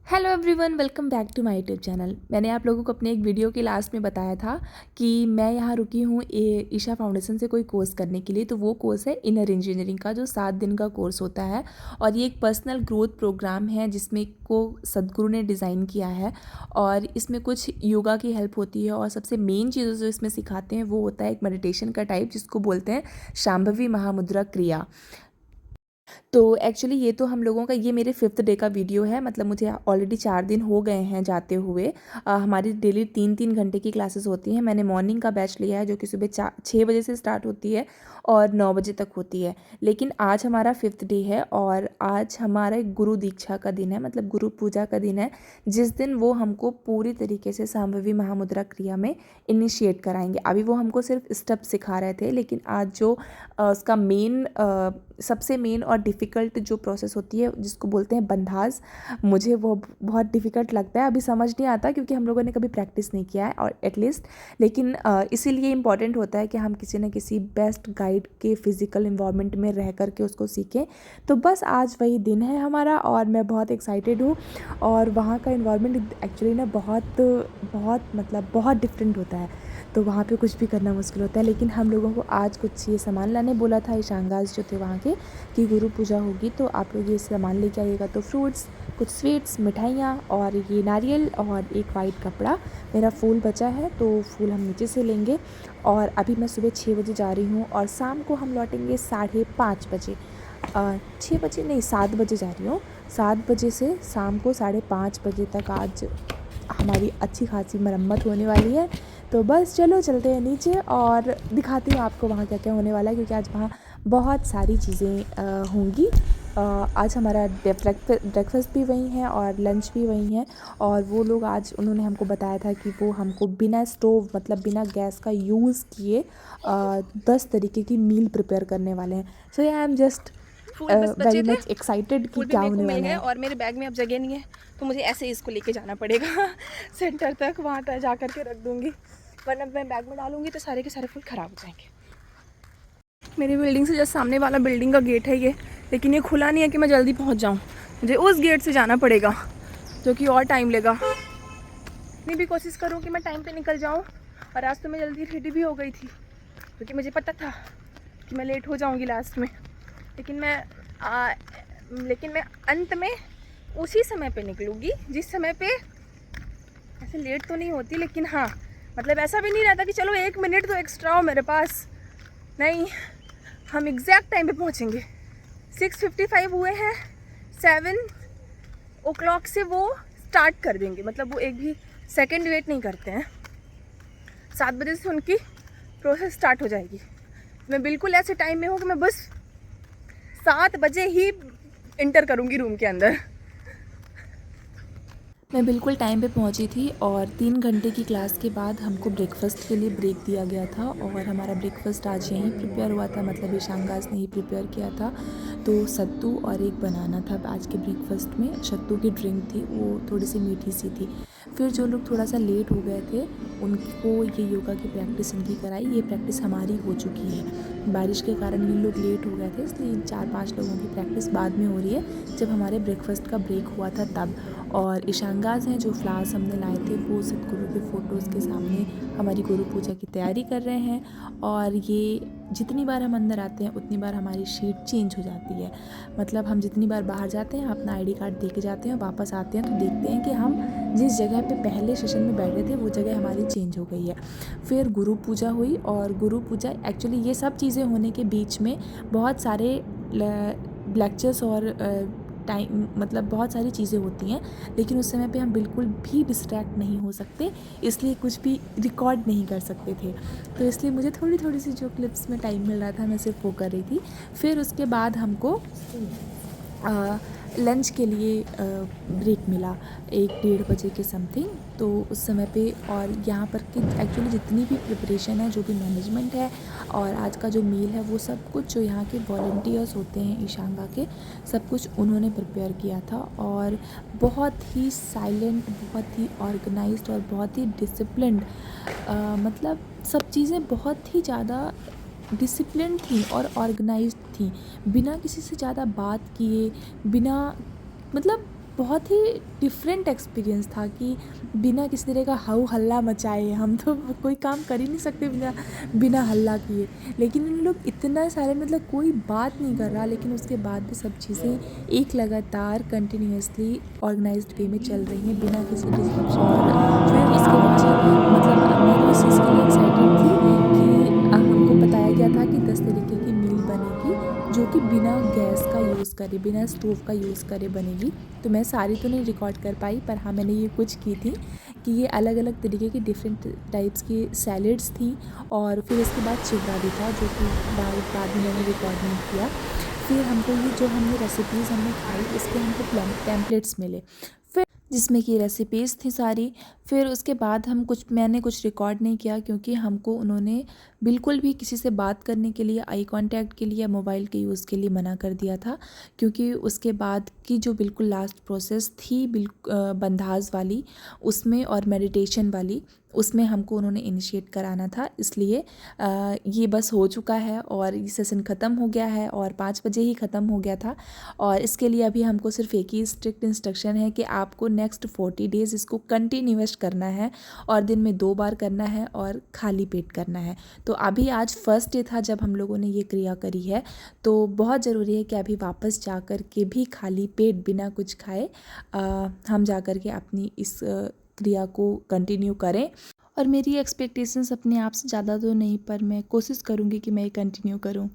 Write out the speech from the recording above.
Hello everyone, welcome back to my YouTube channel. मैंने आप लोगों को अपने एक वीडियो के लास्ट में बताया था कि मैं यहाँ रुकी हूँ ईशा फाउंडेशन से कोई कोर्स करने के लिए। तो वो कोर्स है इनर इंजीनियरिंग का, जो 7 दिन का कोर्स होता है। और ये एक पर्सनल ग्रोथ प्रोग्राम है जिसमें को सदगुरु ने डिज़ाइन किया है। और इसमें कुछ योगा की हेल्प होती है, और सबसे मेन चीज़ जो इसमें सिखाते हैं वो होता है एक मेडिटेशन का टाइप, जिसको बोलते हैं शांभवी महामुद्रा क्रिया। तो एक्चुअली ये तो हम लोगों का ये मेरे 5th डे का वीडियो है। मतलब मुझे ऑलरेडी 4 दिन हो गए हैं जाते हुए। हमारी डेली 3-3 घंटे की क्लासेस होती हैं। मैंने मॉर्निंग का बैच लिया है जो कि सुबह 6 बजे से स्टार्ट होती है और 9 बजे तक होती है। लेकिन आज हमारा 5th डे है और आज हमारा एक गुरु दीक्षा का दिन है, मतलब गुरु पूजा का दिन है, जिस दिन वो हमको पूरी तरीके से शांभवी महामुद्रा क्रिया में इनिशिएट कराएंगे। अभी वो हमको सिर्फ स्टेप सिखा रहे थे, लेकिन आज जो उसका सबसे मेन और डिफ़िकल्ट जो प्रोसेस होती है जिसको बोलते हैं बंधास, मुझे वो बहुत डिफ़िकल्ट लगता है। अभी समझ नहीं आता क्योंकि हम लोगों ने कभी प्रैक्टिस नहीं किया है और एटलीस्ट। लेकिन इसीलिए इम्पॉर्टेंट होता है कि हम किसी न किसी बेस्ट गाइड के फिज़िकल इन्वायरमेंट में रह कर के उसको सीखें। तो बस आज वही दिन है हमारा और मैं बहुत एक्साइटेड हूँ। और वहाँ का इन्वायरमेंट एक्चुअली ना बहुत बहुत मतलब बहुत डिफरेंट होता है। तो वहाँ पे कुछ भी करना मुश्किल होता है। लेकिन हम लोगों को आज कुछ ये सामान लाने बोला था ईशांगाज जो थे वहाँ के, कि गुरु पूजा होगी तो आप लोग ये सामान लेके आइएगा। तो फ्रूट्स, कुछ स्वीट्स, मिठाइयाँ और ये नारियल और एक वाइट कपड़ा। मेरा फूल बचा है तो फूल हम नीचे से लेंगे। और अभी मैं सुबह 6 बजे जा रही हूँ और शाम को हम लौटेंगे 5:30 बजे। 6 बजे नहीं, 7 बजे जा रही हूँ। 7 बजे से शाम को 5:30 बजे तक आज हमारी अच्छी खासी मरम्मत होने वाली है। तो बस चलो चलते हैं नीचे और दिखाती हूँ आपको वहाँ क्या क्या होने वाला है, क्योंकि आज वहाँ बहुत सारी चीज़ें होंगी। आज हमारा ब्रेकफास्ट भी वहीं है और लंच भी वहीं है। और वो लोग आज उन्होंने हमको बताया था कि वो हमको बिना स्टोव मतलब बिना गैस का यूज़ किए 10 तरीके की मील प्रिपेयर करने वाले हैं। सो आई एम जस्ट फूल बस वेरी बचे थे। मच एक्साइटेड कि फूल भी क्या मेरे को होने मिल वाला गए है। और मेरे बैग में अब जगह नहीं है, तो मुझे ऐसे ही इसको लेके जाना पड़ेगा सेंटर तक। वहाँ तक जा कर के रख दूँगी, वरना मैं बैग में डालूँगी तो सारे के सारे फूल ख़राब हो जाएंगे। मेरी बिल्डिंग से जस्ट सामने वाला बिल्डिंग का गेट है ये, लेकिन ये खुला नहीं है कि मैं जल्दी पहुँच जाऊँ। मुझे उस गेट से जाना पड़ेगा जो कि और टाइम लेगा। इतनी भी कोशिश करूँ कि मैं टाइम पे निकल जाऊँ। और आज तो मैं जल्दी रेडी भी हो गई थी क्योंकि मुझे पता था कि मैं लेट हो जाऊँगी लास्ट में। लेकिन मैं अंत में उसी समय पे निकलूँगी जिस समय पे ऐसे लेट तो नहीं होती, लेकिन हाँ मतलब ऐसा भी नहीं रहता कि चलो 1 मिनट तो एक्स्ट्रा हो मेरे पास। नहीं, हम एग्जैक्ट टाइम पे पहुँचेंगे। 6:55 हुए हैं, 7 o'clock से वो स्टार्ट कर देंगे, मतलब वो एक भी सेकंड वेट नहीं करते हैं। 7 बजे से उनकी प्रोसेस स्टार्ट हो जाएगी। मैं बिल्कुल ऐसे टाइम में हूँ कि मैं बस 7 बजे ही इंटर करूँगी रूम के अंदर। मैं बिल्कुल टाइम पे पहुंची थी और 3 घंटे की क्लास के बाद हमको ब्रेकफास्ट के लिए ब्रेक दिया गया था। और हमारा ब्रेकफास्ट आज यहीं प्रिपेयर हुआ था, मतलब ईशांगास ने ही प्रिपेयर किया था। तो सत्तू और एक बनाना था आज के ब्रेकफास्ट में। सत्तू की ड्रिंक थी, वो थोड़ी सी मीठी सी थी। फिर जो लोग थोड़ा सा लेट हो गए थे उनको ये योगा की प्रैक्टिस इनकी कराई। ये प्रैक्टिस हमारी हो चुकी है। बारिश के कारण ये लोग लेट हो गए थे, इसलिए 4-5 लोगों की प्रैक्टिस बाद में हो रही है, जब हमारे ब्रेकफास्ट का ब्रेक हुआ था तब। और ईशांगाज हैं जो फ्लावर्स हमने लाए थे वो सतगुरु के फ़ोटोज़ के सामने हमारी गुरु पूजा की तैयारी कर रहे हैं। और ये जितनी बार हम अंदर आते हैं उतनी बार हमारी शीट चेंज हो जाती है। मतलब हम जितनी बार बाहर जाते हैं अपना आईडी कार्ड दे के जाते हैं, वापस आते हैं तो देखते हैं कि हम जिस जगह पे पहले सेशन में बैठे थे वो जगह हमारी चेंज हो गई है। फिर गुरु पूजा हुई। और गुरु पूजा एक्चुअली ये सब चीज़ें होने के बीच में बहुत सारे लेक्चर्स और टाइम मतलब बहुत सारी चीज़ें होती हैं, लेकिन उस समय पे हम बिल्कुल भी डिस्ट्रैक्ट नहीं हो सकते, इसलिए कुछ भी रिकॉर्ड नहीं कर सकते थे। तो इसलिए मुझे थोड़ी थोड़ी सी जो क्लिप्स में टाइम मिल रहा था मैं सिर्फ वो कर रही थी। फिर उसके बाद हमको लंच के लिए ब्रेक मिला 1-1:30 बजे के समथिंग। तो उस समय पे और यहाँ पर कि एक्चुअली जितनी भी प्रिपरेशन है, जो भी मैनेजमेंट है और आज का जो मील है, वो सब कुछ जो यहाँ के वॉलंटियर्स होते हैं ईशांगा के, सब कुछ उन्होंने प्रिपेयर किया था। और बहुत ही साइलेंट, बहुत ही ऑर्गेनाइज्ड और बहुत ही डिसिप्लिन्ड, मतलब सब चीज़ें बहुत ही ज़्यादा डिसिप्लिन थी और ऑर्गेनाइज्ड थी। बिना किसी से ज़्यादा बात किए, बिना मतलब बहुत ही डिफरेंट एक्सपीरियंस था कि बिना किसी तरह का हाउ हल्ला मचाए हम तो कोई काम कर ही नहीं सकते बिना बिना हल्ला किए, लेकिन इन लोग इतना साइलेंट, मतलब कोई बात नहीं कर रहा, लेकिन उसके बाद भी सब चीज़ें एक लगातार कंटिन्यूअसली ऑर्गेनाइज्ड वे में चल रही हैं बिना किसी डिस्ट्रप्शन। और फिर उसके बाद मैं तो इस चीज़ के लिए एक्साइटेड थी कि हमको बताया गया था कि 10 तरीके की मील बनेगी जो कि बिना गैस का यूज़ करे, बिना स्टोव का यूज़ करे बनेगी। तो मैं सारी तो नहीं रिकॉर्ड कर पाई, पर हाँ मैंने ये कुछ की थी कि ये अलग अलग तरीके की डिफरेंट टाइप्स की सैलेड्स थी। और फिर उसके बाद चिवड़ा भी था जो कि बाद में मैंने रिकॉर्ड नहीं किया। फिर हमको ये जो हमने रेसिपीज़ हमने खाई इसके हमको टेम्पलेट्स मिले, फिर जिसमें कि रेसिपीज़ थी सारी। फिर उसके बाद मैंने कुछ रिकॉर्ड नहीं किया क्योंकि हमको उन्होंने बिल्कुल भी किसी से बात करने के लिए, आई कांटेक्ट के लिए या मोबाइल के यूज़ के लिए मना कर दिया था। क्योंकि उसके बाद की जो बिल्कुल लास्ट प्रोसेस थी बंधाज वाली उसमें और मेडिटेशन वाली उसमें हमको उन्होंने इनिशिएट कराना था। इसलिए ये बस हो चुका है और ये सेशन ख़त्म हो गया है और 5 बजे ही ख़त्म हो गया था। और इसके लिए अभी हमको सिर्फ एक ही स्ट्रिक्ट इंस्ट्रक्शन है कि आपको नेक्स्ट 40 डेज़ इसको कंटिन्यूअस करना है और दिन में 2 बार करना है और खाली पेट करना है। तो अभी आज फर्स्ट डे था जब हम लोगों ने ये क्रिया करी है, तो बहुत ज़रूरी है कि अभी वापस जा कर के भी खाली पेट बिना कुछ खाए हम जा कर के अपनी इस क्रिया को कंटिन्यू करें। और मेरी एक्सपेक्टेशंस अपने आप से ज़्यादा तो नहीं, पर मैं कोशिश करूँगी कि मैं ये कंटिन्यू करूँ।